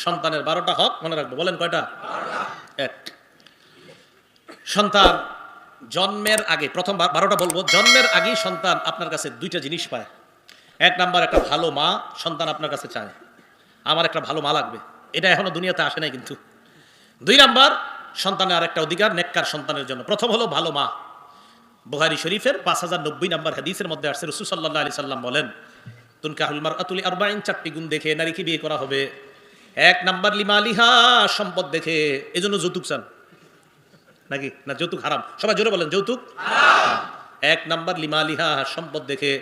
সন্তানের 12টা হক মনে রাখবো। বলেন কয়টা? এক, সন্তান জন্মের আগে, প্রথম 12টা বলবো, জন্মের আগেই সন্তান আপনার কাছে 2টা জিনিস পায়। 1 নাম্বার, একটা ভালো মা সন্তান আপনার কাছে চায়, আমার একটা ভালো মা লাগবে, এটা এখনো দুনিয়াতে আসে নাই কিন্তু। 2 নাম্বার, সন্তানের আরেকটা অধিকার নেককার সন্তানের জন্য। প্রথম হলো ভালো মা। বুখারী শরীফের 5090 নম্বর হাদিসের মধ্যে আসছে, রাসূল সাল্লাল্লাহু আলাইহি সাল্লাম বলেন, তুনকাহুল মারআতু লিআরবাঈন, 4টি গুণ দেখে নারীকে বিয়ে করা হবে। 1 নাম্বার লিমালিহা, সম্পদ দেখে। এজন্য যৌতুক চান নাকি? না, যৌতুক হারাম। সবাই জোরে বলেন, যৌতুক হারাম। 1 নাম্বার লিমালিহা, সম্পদ দেখে।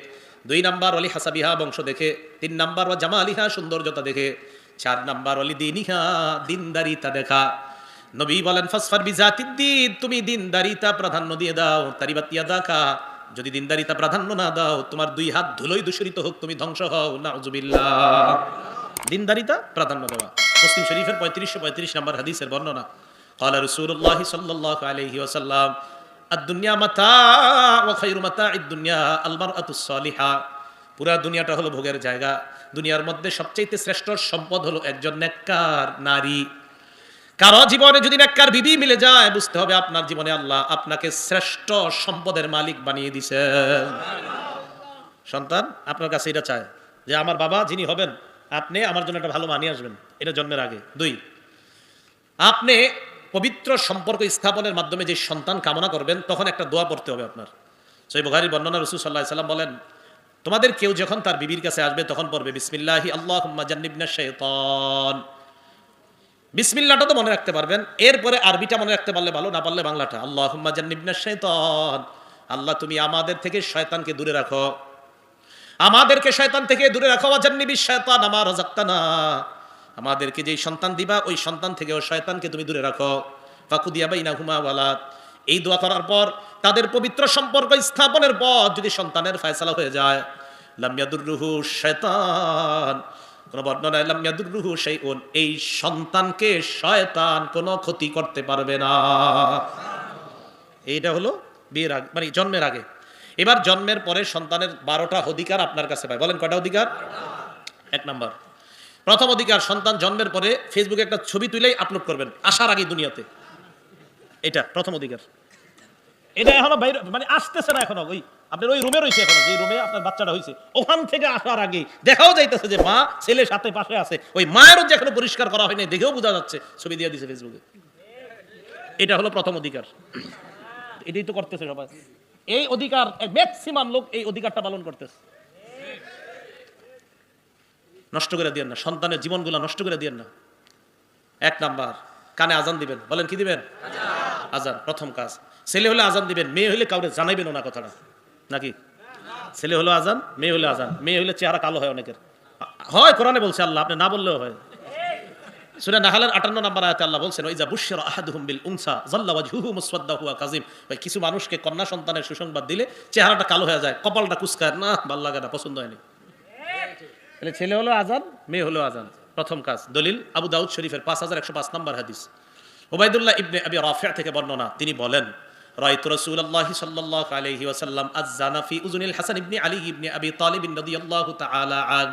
2 নাম্বার ওয়ালি হাসাবিহা, বংশ দেখে। 3 নাম্বার ওয়া জামালিহা, সৌন্দর্যতা দেখে। 4 নাম্বার ওয়ালি দীনিহা, দিনদারিতা দেখা। নবী বলেন ফাসফার বিজাতিদ্দিন, তুমি দিনদারিতা প্রাধান্য দিয়ে দাও। তারিবাত ইয়াদাকা, যদি দিনদারিতা প্রাধান্য না দাও, তোমার 2 হাত ধুলোই দূষিত হোক, তুমি ধ্বংস হও, নাউজুবিল্লাহ। দিনদারিতা প্রাধান্য দেওয়া। মুসলিম শরীফের 3535 নম্বর হাদিসের বর্ণনা। قال رسول الله صلى الله عليه وسلم الدنيا متاع وخير متاع الدنيا المرأة الصالحة। পুরা দুনিয়াটা হলো ভোগের জায়গা, দুনিয়ার মধ্যে সবচেয়ে শ্রেষ্ঠ সম্পদ হলো একজন নেককার নারী। কারো জীবনে যদি নেককার বিবি মিলে যায়, বুঝতে হবে আপনার জীবনে আল্লাহ আপনাকে শ্রেষ্ঠ সম্পদের মালিক বানিয়ে দিয়েছেন। সন্তান আপনার কাছে এটা চায় যে আমার বাবা যিনি হবেন, আপনি আমার জন্য একটা ভালো মা নিয়ে আসবেন, এটা জন্মের আগে। 2, আপনি পবিত্র সম্পর্ক স্থাপনের মাধ্যমে যে সন্তান কামনা করবেন, তখন একটা দোয়া পড়তে হবে আপনার। সহিহ বুখারীর বর্ণনা, রাসূল সাল্লাল্লাহু আলাইহি সাল্লাম বলেন, তোমাদের কেউ যখন তার বিবির কাছে আসবে, তখন পড়বে বিসমিল্লাহি আল্লাহুম্মা জান্নিবনা শাইতান। বিসমিল্লাহটা তো মনে রাখতে পারবেন, এরপরে আরবিটা মনে রাখতে পারলে ভালো, না পারলে বাংলাটা। আল্লাহুম্মা জান্নিবনা শাইতান, আল্লাহ তুমি আমাদের থেকে শয়তানকে দূরে রাখো, আমাদেরকে শয়তান থেকে দূরে রাখো। ওয়া জান্নিবিশ শাইতান মা রাযাকতানা, আমাদেরকে যেই সন্তান দিবা ওই সন্তান থেকেও শয়তানকে তুমি দূরে রাখো। ফাকুদিয়া বাইনাহুমা ওয়ালাদ। এই দোয়া করার পর, তাদের পবিত্র সম্পর্ক স্থাপনের পর যদি সন্তানের ফয়সালা হয়ে যায়, লাম ইয়াদুররুহু শাইতান, কোন বর্ণনায় লাম ইয়াদুররুহু শাইউন, এই সন্তানকে শয়তান কোনো ক্ষতি করতে পারবে না। এইটা হলো বিয়ের আগে, মানে জন্মের আগে। এবার জন্মের পরে সন্তানের 12টা অধিকার আপনার কাছে পায়। বলেন কয়টা অধিকার? 1 নাম্বার, প্রথম অধিকার, সন্তান জন্মের পরে ফেসবুকে একটা ছবি তুলেই আপলোড করবেন আসার আগে দুনিয়াতে। এটা প্রথম অধিকার। এটা এখনো বাইরে, মানে আসতেছে না এখনো, ওই আপনার ওই রুমে রয়েছে এখনো, যে রুমে আপনার বাচ্চাটা হয়েছে, ওখান থেকে আসার আগে দেখাও যাইতেছে যে মা ছেলে সাথে পাশে আছে, ওই মায়েরও যে এখনো পরিষ্কার করা হয়নি, দেখেও বোঝা যাচ্ছে, ছবি দিয়ে দিছে ফেসবুকে। এটা হলো প্রথম অধিকার। এটাই তো করতেছে সবাই। এই অধিকার ম্যাক্সিমাম লোক এই অধিকারটা পালন করতেছে। নষ্ট করে দিয়েন না, সন্তানের জীবনগুলো নষ্ট করে দিয়েন না। 1 নাম্বার, কানে আজান দিবেন। বলেন কি দিবেন? আজান, প্রথম কাজ। ছেলে হলে আজান দিবেন, মেয়ে হলে কাউরে জানাইবেন না কথাটা, নাকি? ছেলে হলো আজান, মেয়ে হলে আজান। মেয়ে হলে চেহারা কালো হয় অনেকের, হয় কোরআনে বলছে আল্লাহ, আপনি না বললেও হয়। সূরা নাহলের 58 নম্বর আয়াতে আল্লাহ বলছেন, ওইজা বুশশিরা আহাদুহুম বিল উনসা যাল্লা ওয়াজহুহু মুসওয়াদ্দা হুয়া কাযিম। ভাই, কিছু মানুষকে কন্যা সন্তানের সুসংবাদ দিলে চেহারাটা কালো হয়ে যায়, কপালটা কুঁচকায়, না ভালো লাগে না, পছন্দ হয়নি। ছেলে হলো আজান, মেয়ে হলো আজান, প্রথম কাজ। দলিল আবু দাউদ শরীফের 5105 নম্বর হাদিস। উবাইদুল্লাহ ইবনে আবি রাফি' থেকে বর্ণনা, তিনি বলেন, রাআইতু রাসূলুল্লাহ সাল্লাল্লাহু আলাইহি ওয়াসাল্লাম আযানা ফি উযুনিল হাসান ইবনে আলী ইবনে আবি তালিব রাদিয়াল্লাহু তাআলা আন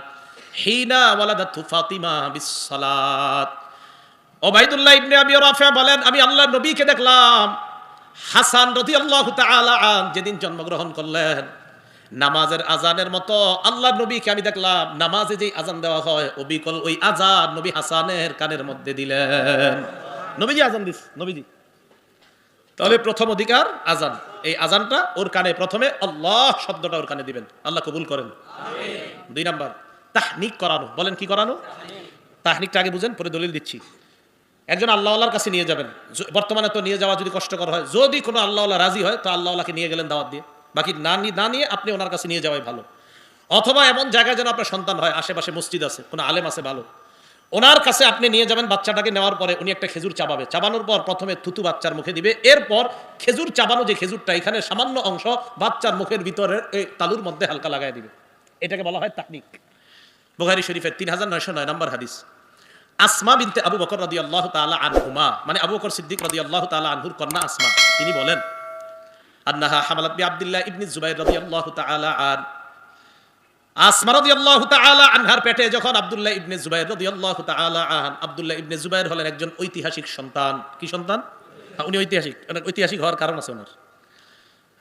হিনা ওয়ালাদাতু ফাতিমা বিস-সালাত। উবাইদুল্লাহ ইবনে আবি রাফি' বলেন, আমি আল্লাহর নবীকে দেখলাম, হাসান রাদিয়াল্লাহু তাআলা আন যেদিন জন্মগ্রহণ করলেন, নামাজের আজানের মতো আল্লাহর নবীকে আমি দেখলাম, নামাজে যেই আজান দেওয়া হয় অবিকল ওই আজান নবী হাসানের কানের মধ্যে দিলেন। নবীজি আজান দিস, নবীজি। তাহলে প্রথম অধিকার আজান। এই আজানটা ওর কানে, প্রথমে আল্লাহ শব্দটা ওর কানে দিবেন, আল্লাহ কবুল করেন, আমিন। 2 নাম্বার, তাহনিক করানো। বলেন কি করানো? তাহনিকটা আগে বুঝেন, পরে দলিল দিচ্ছি। একজন আল্লাহওয়ালার কাছে নিয়ে যাবেন, বর্তমানে তো নিয়ে যাওয়া যদি কষ্টকর হয়, যদি কোনো আল্লাহওয়ালা রাজি হয় তো আল্লাহওয়ালাকে নিয়ে গেলেন দাওয়াত দিয়ে, বাকি না নিয়ে আপনি ওনার কাছে নিয়ে যাওয়াই ভালো। অথবা এমন জায়গায় যেন আপনার সন্তান হয়, আশেপাশে মসজিদ আছে, কোনো আলেম আছে ভালো, ওনার কাছে আপনি নিয়ে যাবেন। বাচ্চাটাকে নেওয়ার পরে উনি একটা খেজুর চাবাবে, চাবানোর পর প্রথমে থুতু বাচ্চার মুখে দিবে, এরপর খেজুর চাবানো যে খেজুরটা, এখানে সামান্য অংশ বাচ্চার মুখের ভিতরের এই তালুর মধ্যে হালকা লাগাই দিবে। এটাকে বলা হয় তাহনিক। বুখারী শরীফের 3909 নম্বর হাদিস। আসমা বিনতে আবু বকর রাদিয়াল্লাহু তাআলা আনহুমা, মানে আবু বকর সিদ্দিক রাদিয়াল্লাহু তাআলা আনহুর কন্যা আসমা, তিনি বলেন, আন্নাহা হামালাত বি আব্দুল্লাহ ইবনে জুবাইর রাদিয়াল্লাহু তাআলা আন, আসমা রাদিয়াল্লাহু তাআলা আনহার পেটে যখন আব্দুল্লাহ ইবনে জুবাইর রাদিয়াল্লাহু তাআলা আব্দুল্লাহ ইবনে জুবাইর হলেন একজন ঐতিহাসিক সন্তান। কি সন্তান? উনি ঐতিহাসিক হওয়ার কারণ আছে ওনার।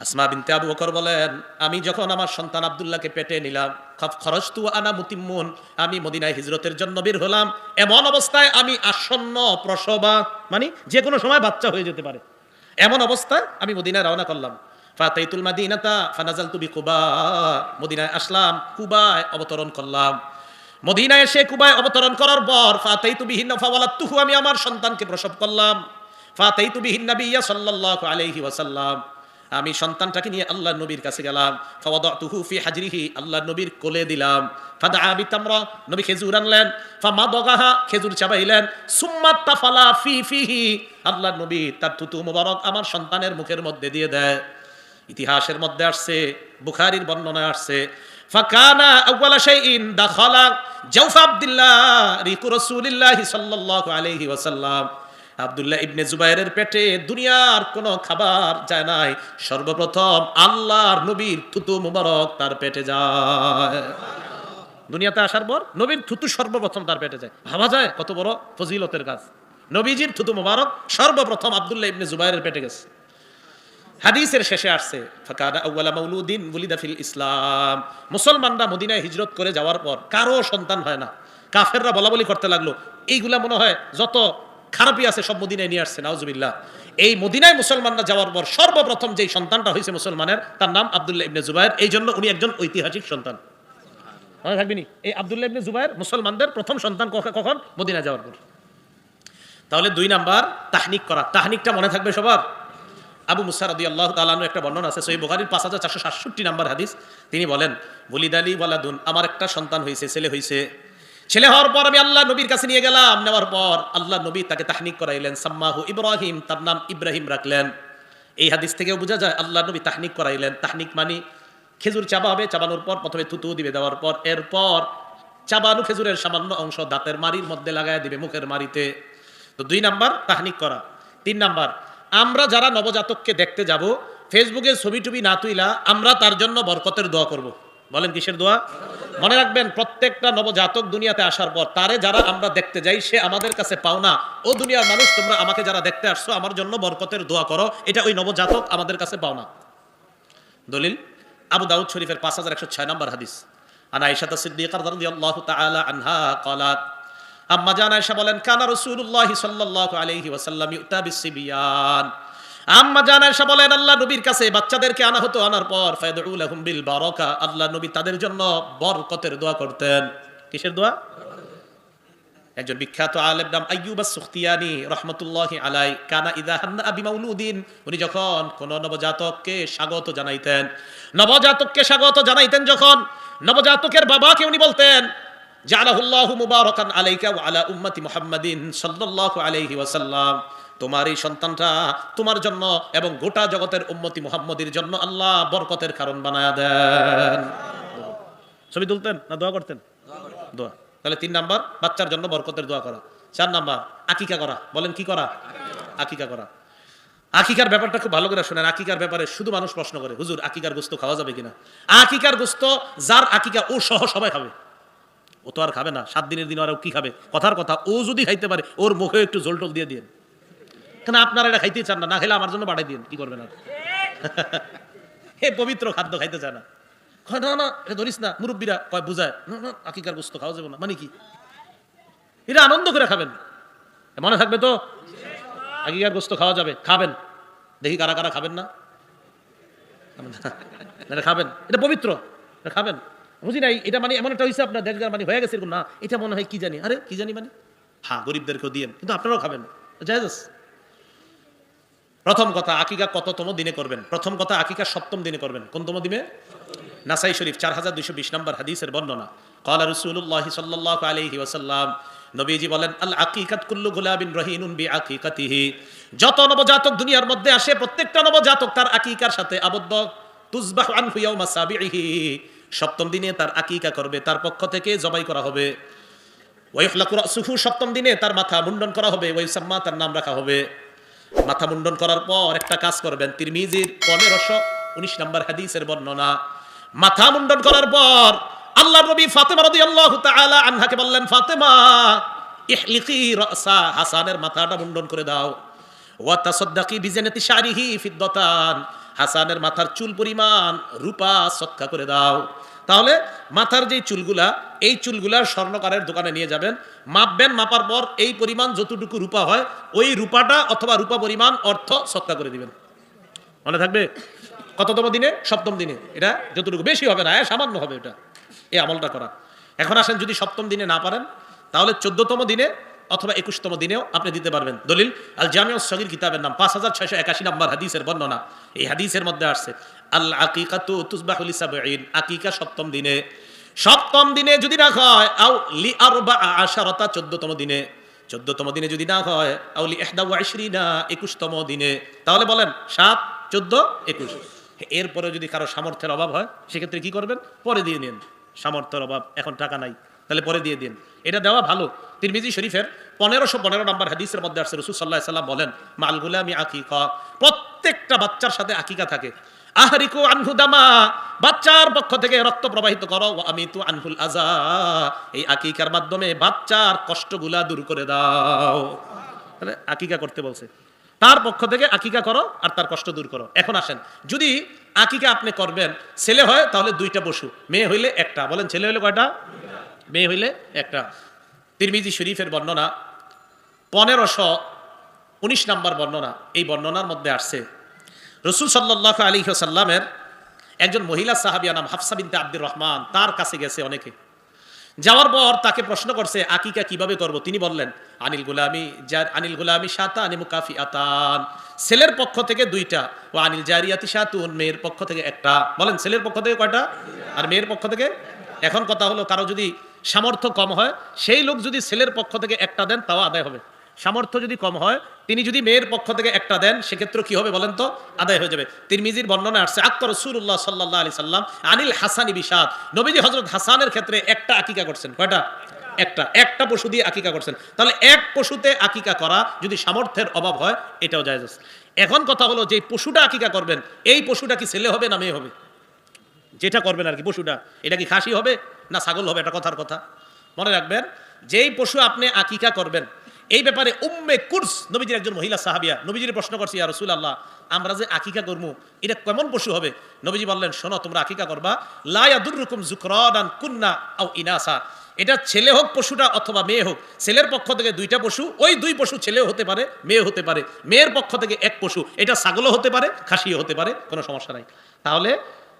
আসমা বিনতে আবু বকর বলেন, আমি যখন আমার সন্তান আব্দুল্লাহকে পেটে নিলাম, খরজতু আনা মুতিম্মুন, আমি মদিনায় হিজরতের জন্য বের হলাম। এমন অবস্থায় আমি আসন্ন প্রসবা, মানে যে কোনো সময় বাচ্চা হয়ে যেতে পারে, এমন অবস্থায় আমি মদিনায় রওনা করলাম। ফাতাইতুল মাদিনাতা ফানাজালতু বিকুবা, মদিনায় আসলাম, কুবায় অবতরণ করলাম। মদিনায় এসে কুবায় অবতরণ করার পর ফাতাইতু বিহিন ফাওয়ালাতুহু, আমি আমার সন্তানকে প্রসব করলাম। ফাতাইতু বিহিন নাবিয়্যা সাল্লাল্লাহু আলাইহি ওয়াসাল্লাম, আমি সন্তানটাকে নিয়ে আল্লাহর নবীর কাছে গেলাম। ফাওয়াদাতুহু ফি হাজরিহি, আল্লাহর নবীর কোলে দিলাম। ফাদা বিতামরা, নবী খেজুর আনলেন। ফামাদাগাহা, খেজুর চাবাইলেন। সুম্মা তাফালা ফি ফিহি, আল্লাহর নবী তার থুতু মোবারক আমার সন্তানের মুখের মধ্যে দিয়ে দেয়। ইতিহাসের মধ্যে আসছে, বুখারীর বর্ণনায় আসছে, ফাকানা আউয়ালা শাইইন দাখালা জাওফা আব্দুল্লাহ রিকু রাসূলিল্লাহি সাল্লাল্লাহু আলাইহি ওয়াসাল্লাম, আব্দুল্লাহ ইবনে জুবাইরের পেটে দুনিয়ার কোনো খাবার যায় নাই, সর্বপ্রথম আল্লাহর নবীর থুতু মুবারক তার পেটে যায়। দুনিয়াতে আসার পর নবীর থুতু সর্বপ্রথম তার পেটে যায়। ভাবা যায় কত বড় ফজিলতের কাজ। নবীজির থুতু মুবারক সর্বপ্রথম আব্দুল্লাহ ইবনে জুবাইরের পেটে গেছে। হাদিসের শেষে আসছে, ফাকানা আউয়ালা মাউলুদিন ওয়ালিদা ফিল ইসলাম, মুসলমানরা মদিনায় হিজরত করে যাওয়ার পর কারো সন্তান হয় না। কাফেররা বলাবলি করতে লাগলো, এইগুলা মনে হয় যত খারাপই আছে সব মদিনায় নিয়ে আসছে, নাউজুবিল্লাহ। এই মদিনায় মুসলমানরা যাওয়ার পর সর্বপ্রথম যেই সন্তানটা হয়েছে মুসলমানের, তার নাম আব্দুল্লাহ ইবনে জুবাইর। এই জন্য উনি একজন ঐতিহাসিক সন্তান। মনে থাকবেনি, এই আব্দুল্লাহ ইবনে জুবাইর মুসলমানদের প্রথম সন্তান কখন? মদিনায় যাওয়ার পর। তাহলে 2 নাম্বার তাহনিক করা। তাহনিকটা মনে থাকবে সবার। আবু মুসা রাদিয়াল্লাহু তাআলা আনহু একটা বর্ণনা আছে সহিহ বুখারীর 5467 নাম্বার হাদিস। তিনি বলেন, ওয়ালিদালি ওয়ালাদুন, আমার একটা সন্তান হয়েছে, ছেলে হয়েছে। ছেলে হওয়ার পর আমি আল্লাহ নবীর কাছে নিয়ে গেলাম। নেওয়ার পর আল্লাহ নবী তাকে তাহনিক করাইলেন। সাম্মাহু ইব্রাহিম, তার নাম ইব্রাহিম রাখলেন। এই হাদিস থেকেও বোঝা যায় আল্লাহ নবী তাহনিক করাইলেন। তাহনিক মানে খেজুর চাবাবে, চাবানোর পর প্রথমে থুতু দিবে, দেওয়ার পর এরপর চাবানো খেজুরের সামান্য অংশ দাঁতের মাড়ির মধ্যে লাগায় দিবে, মুখের মাড়িতে। তো 2 নাম্বার তাহনিক করা। 3 নাম্বার, আমরা যারা নবজাতককে দেখতে যাব, ফেসবুকে ছবি টুবি না তুইলা আমরা তার জন্য বরকতের দোয়া করব। বলেন কিসের দোয়া? মনে রাখবেন, প্রত্যেকটা নবজাতক দুনিয়াতে আসার পর তারে যারা আমরা দেখতে যাই, সে আমাদের কাছে পাওনা। ও দুনিয়ার মানুষ, তোমরা আমাকে যারা দেখতে আসছো, আমার জন্য বরকতের দোয়া করো, এটা ওই নবজাতক আমাদের কাছে পাওনা। দলিল আবু দাউদ শরীফের 5106 নম্বর হাদিস। আন আয়েশা সিদ্দিকা রাদিয়াল্লাহু তাআলা আনহা ক্বালাত, আম্মা জান আয়েশা বলেন, কানা রাসূলুল্লাহ সাল্লাল্লাহু আলাইহি ওয়াসাল্লাম ইউতা বিসসিবিয়ান। আম্মা জান আয়েশা বলেন, আল্লাহ নবীর কাছে বাচ্চাদেরকে আনা হতো, আনার পর ফায়াদউ লাহুম বিল বারাকা, আল্লাহ নবী তাদের জন্য বরকতের দোয়া করতেন। কিসের দোয়া? একজন বিখ্যাত আলেম নাম আইয়ুব আস-সুখতিয়ানি রাহমাতুল্লাহি আলাইহি, কানা ইযা হান্না বিমাউলুদিন, উনি যখন কোন নবজাতককে স্বাগত জানাইতেন, যখন নবজাতকের বাবাকে উনি বলতেন, জাআলাহুল্লাহু মুবারাকান আলাইকা ওয়া আলা উম্মতি মুহাম্মাদিন সাল্লাল্লাহু আলাইহি ওয়াসাল্লাম, তোমার এই সন্তানটা তোমার জন্য এবং গোটা জগতের উম্মতি মুহাম্মাদির জন্য আল্লাহ বরকতের কারণ বানায়া দেন। ছবি তুলতেন না দোয়া করতেন? দোয়া। তাহলে 3 নাম্বার বাচ্চার জন্য বরকতের দোয়া করা। 4 নাম্বার আকিকা করা। বলেন কি করা? আকিকা করা। আকিকার ব্যাপারটা খুব ভালো করে শুনেন। আকিকার ব্যাপারে শুধু মানুষ প্রশ্ন করে, হুজুর আকিকার গোশত খাওয়া যাবে কিনা? আকিকার গোশত যার আকিকা, ও সহ সবাই খাবে। ও তো আর খাবে না, 7 দিনের দিন আর কি খাবে? কথার কথা, ও যদি খাইতে পারে ওর মুখে একটু জল টল দিয়ে দিন। কেন আপনারা এটা খাইতে চান না? না খেলে আমার জন্য পাঠাই দিন, কি করবেন আর? হে পবিত্র খাদ্য খাইতে চায় না, না না এটা ধরিস না। মুরব্বীরা কয়, বুঝায়, না আকিকার গোশত খাওয়া যাবে না, মানে কি? এটা আনন্দ করে খাবেন, মনে থাকবে তো। আকিকার গোশত খাওয়া যাবে, খাবেন। দেখি কারা কারা খাবেন না, এটা খাবেন, এটা পবিত্র, এটা খাবেন। বুঝি নাই এটা মানে এমন একটা হয়েছে আপনার দেশগার মানে হয়ে গেছে এরকম না, এটা মনে হয় কি জানি, আরে কি জানি মানে, হ্যাঁ গরিবদেরকেও দিয়েন, কিন্তু আপনারাও খাবেন, জায়েজ আছে। প্রথম কথা, আকিকা কততম দিনে করবেন? প্রথম কথা, আকিকা 7ম দিনে করবেন। কোনতম দিনে? নাসাই শরীফ 4220 নম্বর হাদিসের বর্ণনা। ক্বালা রাসূলুল্লাহ সাল্লাল্লাহু আলাইহি ওয়াসাল্লাম, নবীজি বলেন, আল আকিকাত কুল্লু গুলাবিন রহিনুন বিআকিকাতিহি, যত নবজাতক দুনিয়ার মধ্যে আসে প্রত্যেকটা নবজাতক তার আকিকার সাথে আবদ্ধ। তুযবাহু আনহু ইয়াওমা সাবিহি, 7ম দিনে তার আকিকা করবে, তার পক্ষ থেকে জবাই করা হবে। ওয়া ইফলাকু রাসুহু, 7ম দিনে তার মাথা মুন্ডন করা হবে। ওয়া ইউসাম্মা, তার নাম রাখা হবে। মাথা মুন্ডন করার পর একটা কাজ করবেন, তিরমিজির 1519 নম্বর হাদিসের বর্ণনা। মাথা মুন্ডন করার পর আল্লাহর নবী ফাতেমা রাদিয়াল্লাহু তাআলা আনহাকে বললেন, ফাতেমা ইহলিকি রাসা, হাসানের মাথাটা মুন্ডন করে দাও। ওয়া তাসাদ্দাকি বিজানাতি শারিহি ফিদ্দাতান, হাসানের মাথার চুল পরিমাণ রূপা সদকা করে দাও। তাহলে মাথার যে চুলগুলা, এই চুলগুলার স্বর্ণকারের দোকানে নিয়ে যাবেন, মাপবেন, মাপার পর এই পরিমাণ যতটুকু রূপা হয় ওই রূপাটা অথবা রূপা পরিমাণ অর্থ সদকা করে দিবেন। মনে থাকবে? কততম দিনে? সপ্তম দিনে। এটা যতটুকু, বেশি হবে না, সামান্য হবে এটা, এই আমলটা করা। এখন আসেন, যদি সপ্তম দিনে না পারেন তাহলে 14তম দিনে অথবা 21তম দিনেও আপনি দিতে পারবেন। দলিল আল জামিউস সগীর কিতাবের নাম 5681 নম্বর হাদিসের বর্ণনা। এই হাদিসের মধ্যে আসছে আল আকিকাতু তুসবাহু লিসাবঈন, আকিকা সপ্তম দিনে। সপ্তম দিনে যদি না হয়, আও লি আরবা আশারাতা, 14তম দিনে। 14তম দিনে যদি না হয়, আও লি 21 21তম দিনে। তাহলে বলেন 7, 14, 21। এরপরে যদি কারো সামর্থ্যের অভাব হয় সেক্ষেত্রে কি করবেন? পরে দিয়ে নিন। সামর্থ্যের অভাব, এখন টাকা নাই, তাহলে পরে দিয়ে দিন। এটা দেওয়া ভালো। তিরমিজি শরীফের 1515 নম্বর হাদিসের মধ্যে আসছে, রাসূল সাল্লাল্লাহু আলাইহি সাল্লাম বলেন, মাল গুলামি আকিকা, প্রত্যেকটা বাচ্চার সাথে আকিকা থাকে। আহরিকু আনহু দামা, বাচ্চার পক্ষ থেকে রক্ত প্রবাহিত করো। ওয়া আমিতু আনহুল আযা, এই আকিকার মাধ্যমে বাচ্চার কষ্টগুলা দূর করে দাও। তাহলে আকিকা করতে বলছে, তার পক্ষ থেকে আকিকা করো আর তার কষ্ট দূর করো। এখন আসেন, যদি আকিকা আপনি করবেন, ছেলে হয় তাহলে 2টা পশু, মেয়ে হইলে একটা। বলেন, ছেলে হইলে কয়টা? মেয়ে হইলে একটা। তিরমিজি শরীফের বর্ণনা 1519 নম্বর বর্ণনা। এই বর্ণনার মধ্যে আসছে, রাসূল সাল্লাল্লাহু আলাইহি ওয়াসাল্লামের একজন মহিলা সাহাবিয়া নাম হাফসা বিনতে আব্দুর রহমান, তার কাছে গেছে অনেকে। যাওয়ার পর তাকে প্রশ্ন করছে, আকিকা কিভাবে করব? তিনি বললেন, আনিল গুলামি শাতানি মুকাফিআতান, ছেলের পক্ষ থেকে 2টা, ও আনিল জারিয়াতি শাতুন, মেয়ের পক্ষ থেকে একটা। বলেন, ছেলের পক্ষ থেকে কয়টা আর মেয়ের পক্ষ থেকে? এখন কথা হলো, কারো যদি সামর্থ্য কম হয়, সেই লোক যদি ছেলের পক্ষ থেকে একটা দেন তাও আদায় হবে। সামর্থ্য যদি কম হয়, তিনি যদি মেয়ের পক্ষ থেকে একটা দেন, সেক্ষেত্রে কি হবে বলেন তো? আদায় হয়ে যাবে। তিরমিজির বর্ণনা আসছে, আক্কা রাসূলুল্লাহ সাল্লাল্লাহু আলাইহি সাল্লাম আনিল হাসানি বিশাত, নবীজি হযরত হাসানের ক্ষেত্রে একটা আকিকা করছেন। কয়টা? একটা পশু দিয়ে আকিকা করছেন। তাহলে এক পশুতে আকিকা করা যদি সামর্থ্যের অভাব হয়, এটাও জায়েজ আছে। এখন কথা হলো, যে পশুটা আকিকা করবেন, এই পশুটা কি ছেলে হবে না মেয়ে হবে? যেটা করবেন আর কি, পশুটা, এটা কি খাসি হবে না ছাগল হবে? এটা কথার কথা। মনে রাখবেন, যেই পশু আপনি আকিকা করবেন, এই ব্যাপারে উম্মে কুরস, নবীজির একজন মহিলা সাহাবিয়া, নবীজির প্রশ্ন করছে, ইয়া রাসূলুল্লাহ, আমরা যে আকিকা করবো, এটা কেমন পশু হবে? নবীজি বললেন, শোনো, তোমরা আকিকা করবা, লা ইয়াদুররুকুম যুকরানান কুন্না আও ইনাসা, এটা ছেলে হোক পশুটা অথবা মেয়ে হোক, ছেলের পক্ষ থেকে 2টা পশু, ওই 2 পশু ছেলেও হতে পারে মেয়ে হতে পারে। মেয়ের পক্ষ থেকে 1 পশু, এটা ছাগলও হতে পারে খাসিও হতে পারে, কোনো সমস্যা নাই। তাহলে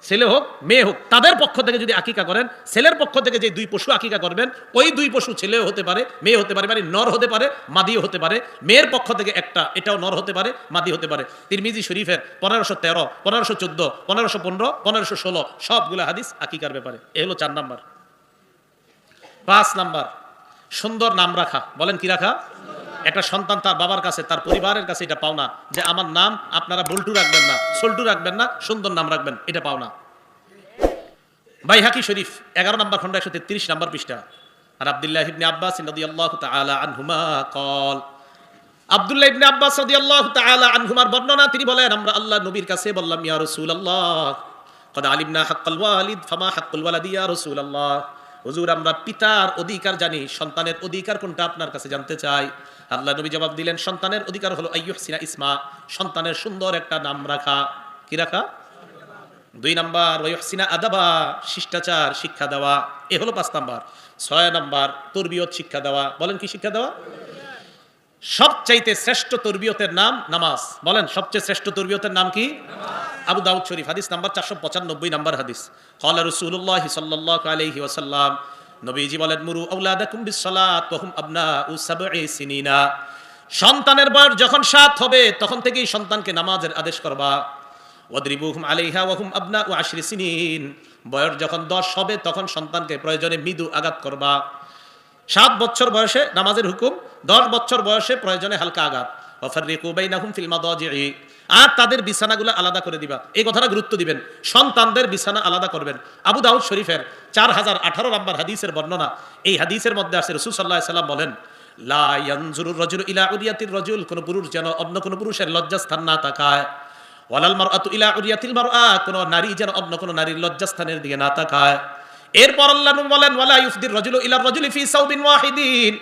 ছেলে হোক মেয়ে হোক, তাদের পক্ষ থেকে যদি আকিকা করেন, ছেলের পক্ষ থেকে যে 2 পশু আকিকা করবেন, ওই 2 পশু ছেলেও হতে পারে মেয়ে হতে পারে, মানে নর হতে পারে মাদিও হতে পারে। মেয়ের পক্ষ থেকে একটা, এটাও নর হতে পারে মাদি হতে পারে। তিরমিজি শরীফের 1513, 1514, 1515, 1516 সবগুলো হাদিস আকিকার ব্যাপারে। এ হলো 4 নাম্বার। 5 নাম্বার, সুন্দর নাম রাখা। বলেন, কি রাখা? একটা সন্তান তার বাবার কাছে, তার পরিবারের কাছে এটা পাওনা, যে আমার নাম আপনারা বল্টু রাখবেন না, সল্টু রাখবেন না, সুন্দর নাম রাখবেন, এটা পাওনা। বাইহাকি শরীফ 11 নম্বর খন্ড 133 নম্বর পৃষ্ঠা। আর আব্দুল্লাহ ইবনে আব্বাস রাদিয়াল্লাহু তাআলা আনহুমা কল, আব্দুল্লাহ ইবনে আব্বাস রাদিয়াল্লাহু তাআলা আনহুমার বর্ণনা, তিনি বলেন, আমরা আল্লাহ নবীর কাছে বললাম, ইয়া রাসূলুল্লাহ, কদ আলিমনা হাক্কাল ওয়ালিদ ফামা হাক্কুল ওয়ালাদি ইয়া রাসূলুল্লাহ, হুজুর, আমরা পিতার অধিকার জানি, সন্তানের অধিকার কোনটা আপনার কাছে জানতে চাই। আল্লাহ নবী জবাব দিলেন, সন্তানের অধিকার হলো আইয়ুহসিনা ইসমা, সন্তানের সুন্দর একটা নাম রাখা। কি রাখা? 2 নাম্বার, ওয়াইহসিনা আদাবা, শিষ্টাচার শিক্ষা দেওয়া। এ হলো 5 নাম্বার। 6 নাম্বার, তরবিয়ত শিক্ষা দেওয়া। বলেন, কি শিক্ষা দেওয়া? সবচাইতে শ্রেষ্ঠ তরবিয়তের নাম নামাজ। বলেন, সবচেয়ে শ্রেষ্ঠ তরবিয়তের নাম কি? আবু দাউদ শরীফ হাদিস নাম্বার 495 নাম্বার হাদিস। ক্বালা রাসূলুল্লাহ সাল্লাল্লাহু আলাইহি ওয়াসাল্লাম, নবীজি বলেন, মুরু আওলাদাকুম বিসসালাত ওয়া হুম আবনাউ সাবঈ সিনিনা, সন্তানের বয়স যখন 7 হবে তখন থেকেই সন্তানকে নামাজের আদেশ করবা। ওয়াদরিবুহুম আলাইহা ওয়া হুম আবনাউ 10 সিনিন, বয়স যখন 10 হবে তখন সন্তানকে প্রয়োজনে মৃদু আঘাত করবা। 7 বছর বয়সে নামাজের হুকুম, 10 বছর বয়সে প্রয়োজনে হালকা আঘাত। ওয়াফাররিকু বাইনাহুম ফিল মাদাজি'i, আর তাদের বিছানাগুলো আলাদা করে দিবা। এই কথাটা গুরুত্ব দিবেন, সন্তানদের বিছানা আলাদা করবেন। আবু দাউদ শরীফের 4018 নম্বর হাদিসের বর্ণনা। এই হাদিসের মধ্যে আছে, রাসূল সাল্লাল্লাহু আলাইহি সাল্লাম বলেন, লা ইয়ানজুরুর রাজুলু ইলা উরিয়াতির রাজুল, কোন পুরুষ যেন অন্য কোন পুরুষের লজ্জাস্থান না তাকায়। ওয়ালাল মারআতু ইলা উরিয়াতিল মারআ, কোন নারী যেন অন্য কোন নারীর লজ্জাস্থানের দিকে না তাকায়। এরপর আল্লাহ নবী বলেন ওয়ালা ইউফদির রাজুলু ইলা রাজুলি ফি সাউবিন ওয়াহিদিন,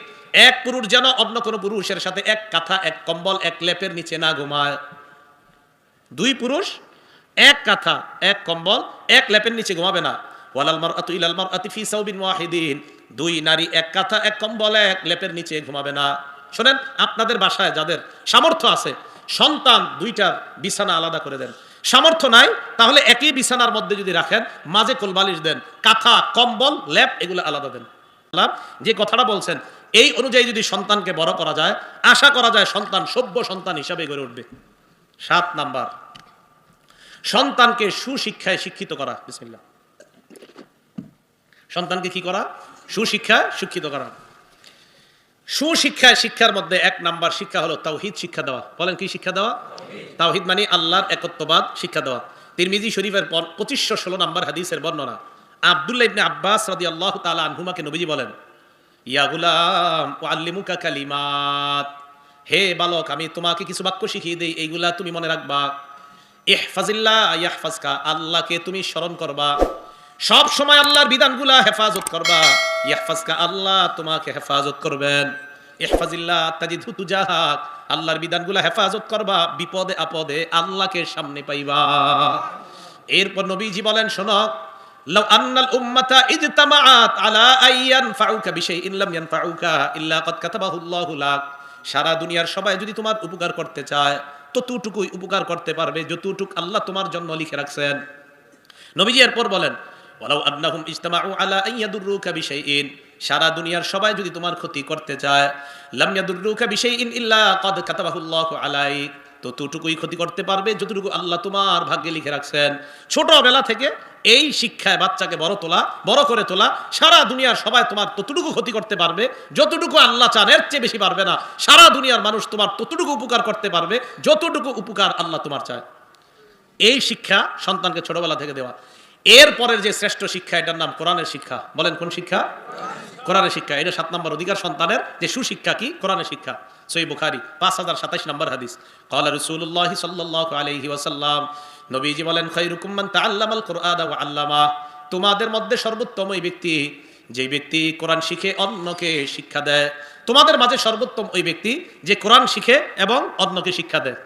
এক পুরুষ যেন অন্য কোন পুরুষের সাথে এক কাঁথা, এক কম্বল, এক লেপের নিচে না ঘুমায়। দুই পুরুষ এক কাঁথা, এক কম্বল, এক লেপের নিচে ঘুমাবে না। ওয়ালাল মারআতু ইলাল মারআতি ফি সাউবিন ওয়াহিদিন, দুই নারী এক কাঁথা, এক কম্বল, এক লেপের নিচে ঘুমাবে না। শোনেন, আপনাদের বাসায় যাদের সামর্থ্য আছে সন্তান দুইটার বিছানা আলাদা করে দেন। সামর্থ্য নাই তাহলে একই বিছানার মধ্যে যদি রাখেন, মাঝে কোলবালিশ দেন, কাঁথা, কম্বল, লেপ এগুলো আলাদা দেন। যে কথাটা বলছেন এই অনুযায়ী যদি সন্তানকে বড় করা যায়, আশা করা যায় সন্তান সভ্য সন্তান হিসাবে গড়ে উঠবে। 7 নাম্বার, সন্তানকে সুশিক্ষায় শিক্ষিত করা। বিসমিল্লাহ। সন্তানকে কি করা? সুশিক্ষায় শিক্ষিত করা। সুশিক্ষায় শিক্ষার মধ্যে 1 নাম্বার শিক্ষা হলো তাওহীদ শিক্ষা দেওয়া। বলেন কি শিক্ষা দেওয়া? তাওহীদ মানে আল্লাহর একত্ববাদ শিক্ষা দেওয়া। তিরমিজি শরীফের 2516 নাম্বার হাদিসের বর্ণনা। আব্দুল্লাহ ইবনে আব্বাস রাদিয়াল্লাহু তাআলা আনহুমাকে নবীজি বলেন, ইয়া গুলাম উআল্লিমুকা কালিমাত, হে বালক আমি তোমাকে কিছু বাক্য শিখিয়ে দেই, এইগুলা তুমি মনে রাখবা। ইহফাজিল্লাহ ইয়াহফাজকা, আল্লাহকে তুমি স্মরণ করবা, সব সময় আল্লাহর বিধানগুলা হেফাজত করবা। ইয়াহফাজকা, আল্লাহ তোমাকে হেফাজত করবেন। ইহফাজিল্লাহ তাজিদহু তুজাহাক, আল্লাহর বিধানগুলা হেফাজত করবা, বিপদে আপদে আল্লাহকে সামনে পাইবা। এরপর নবীজি বলেন, শোনো, লাউ আন্নাল উম্মাতা ইজতামাআত আলা আইয়ানফাউকা বিশাইইন লাম ইয়ানফাউকা ইল্লা ক্বাদ কাতাবাহুল্লাহু লাক, সারা দুনিয়ার সবাই যদি তোমার উপকার করতে চায় ততটুকুই উপকার করতে পারবে যতটুকু আল্লাহ তোমার জন্য লিখে রাখছেন। নবীজি এরপর বলেন, ওয়ালাউ আন্নাহুম ইজতামাউ আলা আন ইয়াদুররুকা বিশাইইন, সারা দুনিয়ার সবাই যদি তোমার ক্ষতি করতে চায়, লাম ইয়াদুররুকা বিশাইইন ইল্লা ক্বাদ কাতাবাহুল্লাহু আলাইক, ততটুকুই ক্ষতি করতে পারবে যতটুকু আল্লাহ তোমার ভাগ্যে লিখে রাখছেন। ছোটবেলা থেকে এই শিক্ষায় বাচ্চাকে বড় করে তোলা, সারা দুনিয়ার সবাই তোমার ততটুকু ক্ষতি করতে পারবে যতটুকু আল্লাহ চান, এর চেয়ে বেশি পারবে না। সারা দুনিয়ার মানুষ তোমার ততটুকু উপকার করতে পারবে যতটুকু উপকার আল্লাহ তোমার চায়। এই শিক্ষা সন্তানকে ছোটবেলা থেকে দেওয়া। এরপরের যে শ্রেষ্ঠ শিক্ষা, এটার নাম কোরআনের শিক্ষা। বলেন কোন শিক্ষা? কোরআনের শিক্ষা। এটা 7 নম্বর অধিকার সন্তানের, যে সুশিক্ষা কি? কোরআনের শিক্ষা। সহিহ বুখারী 5027 নম্বর হাদিস। ক্বালা রাসূলুল্লাহ সাল্লাল্লাহু আলাইহি ওয়াসাল্লাম, নবীজি বলেন, খায়রুকুম মান তাআল্লামাল কুরআনা ওয়া আল্লামা, তোমাদের মধ্যে সর্বোত্তম ওই ব্যক্তি যে ব্যক্তি কোরআন শিখে অন্যকে শিক্ষা দেয়। তোমাদের মাঝে সর্বোত্তম ওই ব্যক্তি যে কোরআন শিখে এবং অন্যকে শিক্ষা দেয়।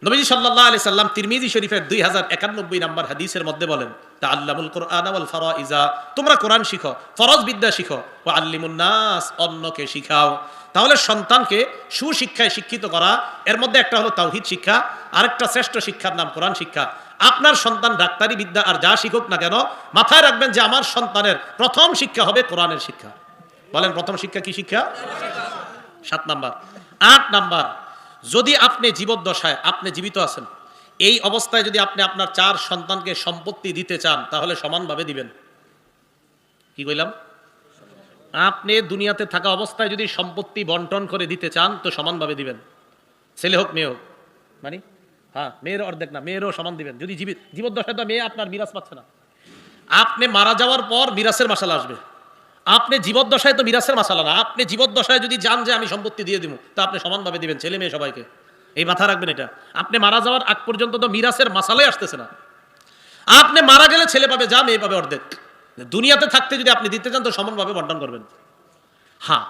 নবীজি সাল্লাল্লাহু আলাইহি সাল্লাম তিরমিজি শরীফের 2091 নম্বর হাদিসের মধ্যে বলেন, তাআল্লামুল কুরআনা ওয়াল ফারাইজা, তোমরা কোরআন শিখো, ফরজ বিদ্যা শিখো, ওয়া আল্লিমুন নাস, অন্যকে শিখাও। তাহলে সন্তানকে সুশিক্ষায় শিক্ষিত করা, এর মধ্যে একটা হলো তাওহীদ শিক্ষা, আরেকটা শ্রেষ্ঠ শিক্ষার নাম কোরআন শিক্ষা। আপনার সন্তান ডাক্তারি বিদ্যা আর যা শিখুক না কেন, মাথায় রাখবেন যে আমার সন্তানের প্রথম শিক্ষা হবে কোরআনের শিক্ষা। বলেন প্রথম শিক্ষা কি শিক্ষা? 7 নাম্বার। 8 নাম্বার, যদি আপনি জীবদ্দশায়, আপনি জীবিত আছেন, এই অবস্থায় যদি আপনি আপনার 4 সন্তানকে সম্পত্তি দিতে চান, তাহলে সমানভাবে দিবেন। কি কইলাম? আপনি দুনিয়াতে থাকা অবস্থায় যদি সম্পত্তি বন্টন করে দিতে চান তো সমানভাবে দিবেন, ছেলে হোক মেয়ে হোক। মানে হ্যাঁ, মেয়ের অর্ধেক না, মেয়েরও সমান দিবেন। যদি জীবদ্দশায় তো মেয়ে আপনার মিরাজ পাচ্ছে না, আপনি মারা যাওয়ার পর মিরাজের মাসালা আসবে। আপনি জীবদ্দশায় তো মিরাজের মাসালা না, আপনি জীবদ্দশায় যদি জান যে আমি সম্পত্তি দিয়ে দিব, তা আপনি সমানভাবে দিবেন ছেলে মেয়ে সবাইকে। এই মাথা রাখবেন এটা। আপনি মারা যাওয়ার আগ পর্যন্ত তো মিরাজের মাসালাই আসতেছে না। আপনি মারা গেলে ছেলে পাবে যা, মেয়ে পাবে অর্ধেক। দুনিয়াতে থাকতে যদি আপনি দিতে চান তো সমানভাবে বন্টন করবেন। হ্যাঁ,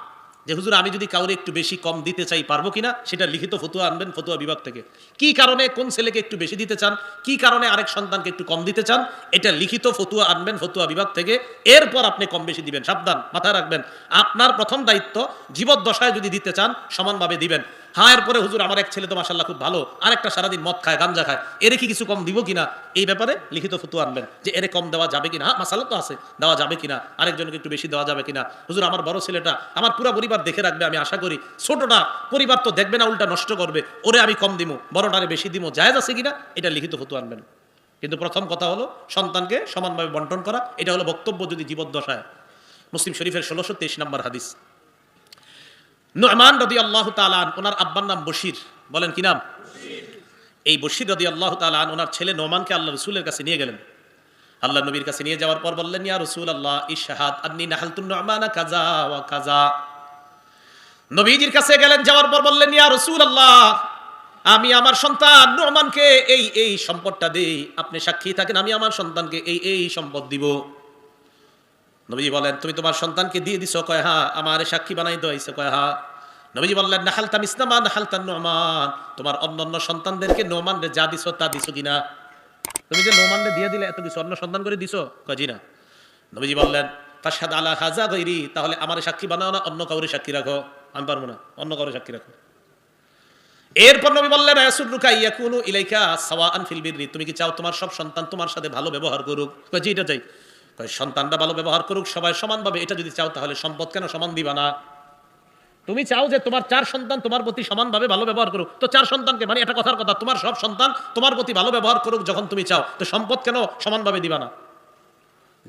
যে হুজুর আমি যদি কাউরে একটু বেশি কম দিতে চাই পারবো কিনা, সেটা লিখিত ফতোয়া আনবেন ফতোয়া বিভাগ থেকে। কি কারণে কোন ছেলেকে একটু বেশি দিতে চান, কি কারণে আরেক সন্তানকে একটু কম দিতে চান, এটা লিখিত ফতোয়া আনবেন ফতোয়া বিভাগ থেকে। এরপর আপনি কম বেশি দিবেন। সাবধান, মাথায় রাখবেন, আপনার প্রথম দায়িত্ব জীবদ্দশায় যদি দিতে চান সমানভাবে দিবেন। হ্যাঁ, এরপরে হুজুর আমার এক ছেলে তো মাশাআল্লাহ খুব ভালো, আরেকটা সারাদিন মদ খায়, গাঞ্জা খায়, এরে কি কিছু কম দিব কিনা, এই ব্যাপারে লিখিত ফতোয়া আনবেন যে এরে কম দেওয়া যাবে কিনা। হ্যাঁ, মাসালা তো আছে, দেওয়া যাবে কিনা, আরেকজনকে একটু বেশি দেওয়া যাবে কিনা। হুজুর আমার বড় ছেলেটা আমার পুরো পরিবার দেখে রাখবে, আমি আশা করি ছোটটা পরিবার তো দেখবে না, উল্টা নষ্ট করবে, ওরে আমি কম দিব, বড়টারে বেশি দিব, জায়েজ আছে কিনা, এটা লিখিত ফতোয়া আনবেন। কিন্তু প্রথম কথা হলো সন্তানকে সমানভাবে বন্টন করা, এটা হলো বক্তব্য যদি জীবদ্দশায়। মুসলিম শরীফের 1623 নম্বর হাদিস। নু'মান রাদিয়াল্লাহু তাআলা আন, ওনার আব্বার নাম বশির। বলেন কি নাম? এই বশির রাদিয়াল্লাহু তাআলা আন ওনার ছেলে নোমানকে আল্লাহ রাসূলের কাছে নিয়ে গেলেন। আল্লাহ নবীর কাছে নিয়ে যাওয়ার পর বললেন, ইয়া রাসূলুল্লাহ ইশহাদ আন্নী নাহালতু নু'মানা কাযা ওয়া কাযা। নবীজির কাছে গেলেন, যাওয়ার পর বললেন, ইয়া রাসূলুল্লাহ আমি আমার সন্তান নু'মানকে এই এই সম্পদটা দেই, আপনি সাক্ষী থাকেন আমি আমার সন্তানকে এই এই সম্পদ দিব। নবীজি বলেন তুমি তোমার সন্তানকে দিয়ে দিছো? কয় হ্যাঁ। আমার সাক্ষী বানাই দইছে? কয় হ্যাঁ। নবীজি বললেন নাহালতা মিসনামা নাহালতা নোমান, তোমার অন্যান্য সন্তানদেরকে নোমান রে যা দিছো তা দিছো কিনা? তুমি যে নোমান রে দিয়ে দিলে এত কিছু অন্য সন্তান করে দিছো? কয় জি না। নবীজি বললেন ফাশহাদ আলা হাযা গায়রি, তাহলে আমার সাক্ষী বানাও না, অন্য কাউরে সাক্ষী রাখো। আমি পারবো না, অন্য কাউরে সাক্ষী রাখো। এরপর নবী বললেন আয়াসুরুকা ইয়াকুনু ইলাইকা সাওয়াআন ফিল বিররি, তুমি কি চাও তোমার সব সন্তান তোমার সাথে ভালো ব্যবহার করুক? কয় জি এটা চাই। কয় সন্তানরা ভালো ব্যবহার করুক সবাই সমানভাবে, এটা যদি চাও তাহলে সম্পদ কেন সমান দিবা না? তুমি চাও যে তোমার 4 সন্তান তোমার প্রতি সমানভাবে ভালো ব্যবহার করুক, তো 4 সন্তানকে মানে এটা কথার কথা তোমার সব সন্তান তোমার প্রতি ভালো ব্যবহার করুক যখন তুমি চাও, তো সম্পদ কেন সমানভাবে দিবা না?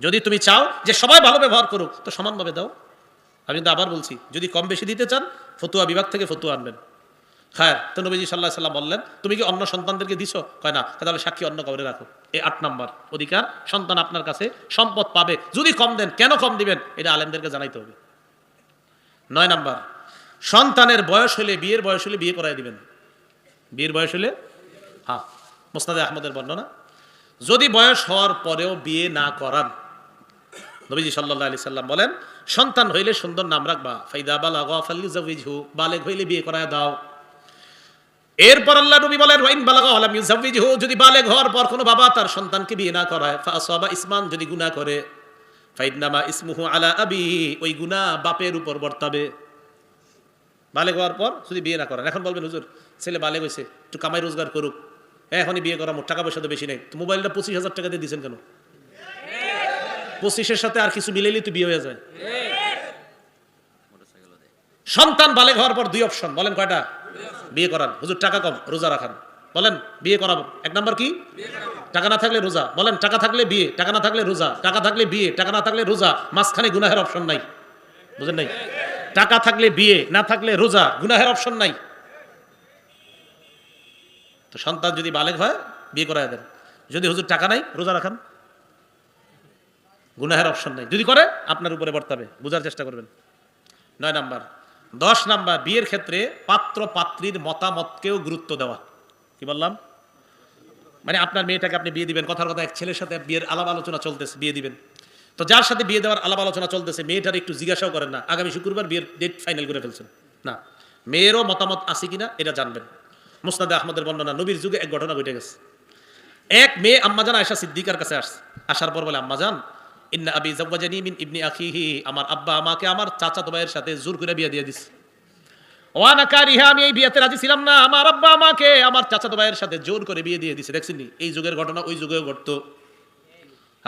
যদি তুমি চাও যে সবাই ভালো ব্যবহার করুক তো সমানভাবে দাও। আমি কিন্তু আবার বলছি, যদি কম বেশি দিতে চান ফতুয়া বিভাগ থেকে ফতুয়া আনবেন। হ্যাঁ, তো নবীজি সাল্লাল্লাহু আলাইহি সাল্লাম বললেন তুমি কি অন্য সন্তানদেরকে দিছো? কয় না। তাহলে সাক্ষী অন্য কাউরে রাখো। এই 8 নাম্বার অধিকার, সন্তান আপনার কাছে সম্পদ পাবে। যদি কম দেন, কেন কম দিবেন এটা আলেমদেরকে জানাইতে হবে। 9 নাম্বার, সন্তানের বয়স হলে, বিয়ের বয়স হলে বিয়ে করাই দিবেন। বিয়ের বয়স হলে, হ্যাঁ, মুসনাদে আহমদের বর্ণনা, যদি বয়স হওয়ার পরেও বিয়ে না করান, নবীজি সাল্লাল্লাহু আলাইহি সাল্লাম বলেন সন্তান হইলে সুন্দর নাম রাখবা, ফাইদা বালাগা ফালইউজাউইজহু, বালেগ হইলে বিয়ে করায় দাও। এরপর আল্লাহ নবী বলেন ওয়াইন বালাগা ওয়ালাম ইউজাউইজহু, যদি বালেগ হওয়ার পর কোনো বাবা তার সন্তানকে বিয়ে না করায়, ফাআসাবা ইসমান, যদি গুনাহ করে, ফাইন্নামা ইসমুহু আলা আবি, ওই গুনাহ বাপের উপর বর্তাবে। বালেগ হওয়ার পর যদি বিয়ে না করেন, এখন বলবেন হুজুর ছেলে বালেগ হয়েছে একটু কামাই রোজগার করুক, এখনই বিয়ে করামো, টাকা পয়সা তো বেশি নেই, তো মোবাইলটা 25,000 টাকা দিয়ে দিয়েছেন কেন? 25-এর সাথে আর কিছু মিলেলি তো বিয়ে হয়ে যায়। সন্তান বালেগ হওয়ার পর 2 অপশন, বলেন কয়টা? বিয়ে করান। হুজুর টাকা কম, রোজা রাখান, বলেন বিয়ে করাবো। 1 নাম্বার কি? টাকা না থাকলে রোজা, বলেন টাকা থাকলে বিয়ে, টাকা না থাকলে রোজা, টাকা থাকলে বিয়ে, টাকা না থাকলে রোজা, মাঝখানে গুনাহের অপশন নাই। বুঝেন নাই? টাকা থাকলে বিয়ে, না থাকলে রোজা, গুনাহের অপশন নাই। তো সন্তান যদি বালেগ হয় বিয়ে করায় দেন, যদি হুজুর টাকা নাই রোজা রাখান, গুনাহের অপশন নাই। যদি করে আপনার উপরে বর্তাবে, বোঝার চেষ্টা করবেন। 9 নাম্বার। 10 নাম্বার, বিয়ের ক্ষেত্রে পাত্র পাত্রীর মতামতকেও গুরুত্ব দেওয়া। কি বললাম? মানে আপনার মেয়েটাকে আপনি বিয়ে দিবেন, কথার কথা এক ছেলের সাথে বিয়ের আলাপ আলোচনা চলতেছে, বিয়ে দিবেন, তো যার সাথে বিয়ে দেওয়ার আলাপ আলোচনা চলতেছে মেয়েটার একটু জিজ্ঞাসাও করেন না আগামী শুক্রবার বিয়ের ডেট ফাইনাল করে ফেলছেন না, মেয়েরও মতামত আছে কিনা এটা জানবেন। মুসনাদে আহমদের বর্ণনা, নবীর যুগে এক ঘটনা ঘটে গেছে। এক মেয়ে আম্মাজান আয়েশা সিদ্দিকার কাছে আসছে, আসার পর বলে আম্মাজান ইন্না আবি যাওয়াজানি মিন ইবনি আখিহি, আমার আব্বা আমাকে আমার চাচাতো ভাইয়ের সাথে জোর করে বিয়ে দিয়ে দিছে। ওয়ানা কারিহা, আমি এই বিয়েতে রাজি ছিলাম না, আমার আব্বা আমাকে আমার চাচাতো ভাইয়ের সাথে জোর করে বিয়ে দিয়ে দিছে। দেখছেন এই যুগের ঘটনা ওই যুগেও ঘটতো।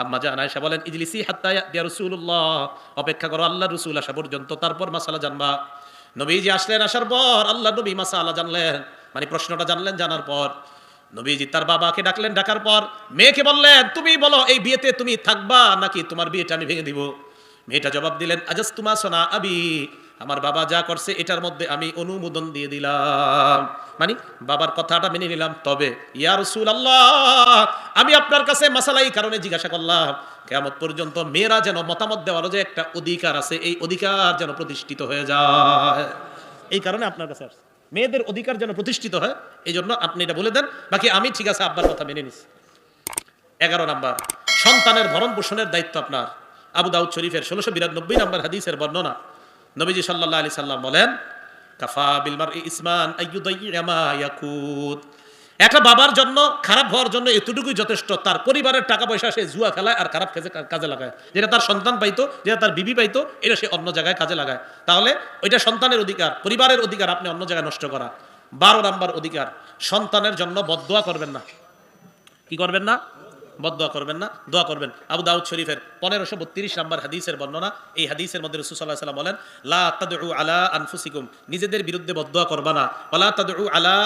আম্মাজান আয়েশা বলেন ইজলিসি হাত্তা ইয়া রাসূলুল্লাহ, অপেক্ষা করো আল্লাহর রাসূল আসা পর্যন্ত, তারপর মাসালা জানবা। নবীজি আসলেন, আসার পর আল্লাহর নবী মাসালা জানলেন, মানে প্রশ্নটা জানলেন। জানার পর নবীজি তার বাবাকে ডাকলেন, ডাকার পর মেয়েকে বললেন তুমি বলো এই বিয়েতে তুমি থাকবা নাকি তোমার বিয়েটা আমি ভেঙে দিব। মেয়েটা জবাব দিলেন আজাসতুমা সোনা আবি, আমার বাবা যা করছে এটার মধ্যে আমি অনুমোদন দিয়ে দিলাম, মানে বাবার কথাটা মেনে নিলাম। তবে ইয়া রাসূলুল্লাহ, আমি আপনার কাছে মাসালা এই কারণে জিজ্ঞাসা করলাম, কিয়ামত পর্যন্ত মেয়েরা যেন মতামত দেওয়ার যে একটা অধিকার আছে, এই অধিকার যেন প্রতিষ্ঠিত হয়ে যায়, এই কারণে আপনার কাছে আসছে। মেয়েদের অধিকার যেন প্রতিষ্ঠিত হয়, এই জন্য আপনি এটা বলে দেন, বাকি আমি ঠিক আছে আব্বার কথা মেনে নিছি। 11 নাম্বার, সন্তানের ভরণ পোষণের দায়িত্ব আপনার। আবু দাউদ শরীফের 1692 নাম্বার হাদিসের বর্ণনা, নবীজি সাল্লাল্লাহু আলাইহি সাল্লাম বলেন কাফা বিল মারই ইসমান আইয়ুদাইয়া মা ইয়াকুত, একটা বাবার জন্য খারাপ হওয়ার জন্য এতটুকুই যথেষ্ট, তার পরিবারের টাকা পয়সা সে জুয়া খেলায় আর খারাপ কাজে লাগায়, যেটা তার সন্তান পাইতো, যেটা তার বিবি পাইতো, এটা সে অন্য জায়গায় কাজে লাগায়, তাহলে ওইটা সন্তানের অধিকার, পরিবারের অধিকার আপনি অন্য জায়গায় নষ্ট করা। 12 নাম্বার অধিকার, সন্তানের জন্য বদদোয়া করবেন না। কি করবেন না? বদদোয়া করবেন না, দোয়া করবেন। আবু দাউদ শরীফের 1532 নাম্বার হাদিসের বর্ণনা, এই হাদিসের মধ্যে রাসূল সাল্লাল্লাহু আলাইহি ওয়াসাল্লাম বলেন লা তাদউ আলা আনফুসিকুম, নিজেদের বিরুদ্ধে বদদোয়া করবা না, ওয়ালা তাদউ আলা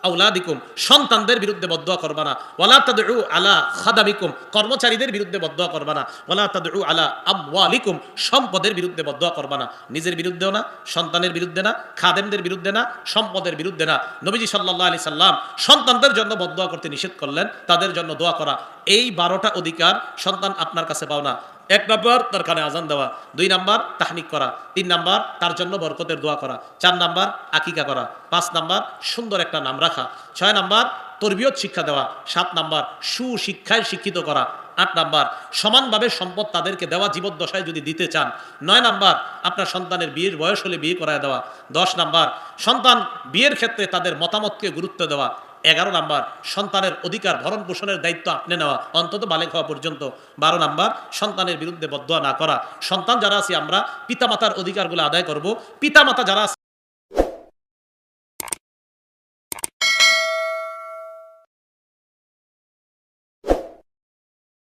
আওলাদিকুম, সন্তানদের বিরুদ্ধে বদদোয়া করবা না, ওয়ালা তাদউ আলা খাদামিকুম, কর্মচারীদের বিরুদ্ধে বদদোয়া করবা না, ওয়ালা তাদউ আলা আমওয়ালিকুম, সম্পদের বিরুদ্ধে বদদোয়া করবা না। নিজের বিরুদ্ধেও না, সন্তানের বিরুদ্ধে না, খাদেমদের বিরুদ্ধে না, সম্পদের বিরুদ্ধে না। নবীজি সাল্লাল্লাহু আলাইহি সাল্লাম সন্তানদের জন্য বদদোয়া করতে নিষেধ করলেন, তাদের জন্য দোয়া করা। এই 12টা অধিকার সন্তান আপনার কাছে পাও না। 1 নাম্বার তার কানে আজান দেওয়া, 2 নাম্বার তাহনিক করা, 3 নাম্বার তার জন্য বরকতের দোয়া করা, 4 নাম্বার আকিকা করা, 5 নাম্বার সুন্দর একটা নাম রাখা, 6 নাম্বার তরবিয়ত শিক্ষা দেওয়া, 7 নাম্বার সুশিক্ষায় শিক্ষিত করা, 8 নাম্বার সমানভাবে সম্পদ তাদেরকে দেওয়া, জীবদ্দশায় যদি দিতে চান। 9 নাম্বার আপনার সন্তানের বিয়ের বয়স হলে বিয়ে করায় দেওয়া। 10 নাম্বার সন্তান বিয়ের ক্ষেত্রে তাদের মতামতকে গুরুত্ব দেওয়া। 11 নাম্বার সন্তানের অধিকার ভরণ পোষণের দায়িত্ব আপনি নেওয়া অন্তত বালেগ হওয়া পর্যন্ত। 12 নাম্বার সন্তানের বিরুদ্ধে বদদোয়া না করা। সন্তান যারা আছি আমরা পিতামাতার অধিকারগুলো আদায় করব, পিতামাতা যারা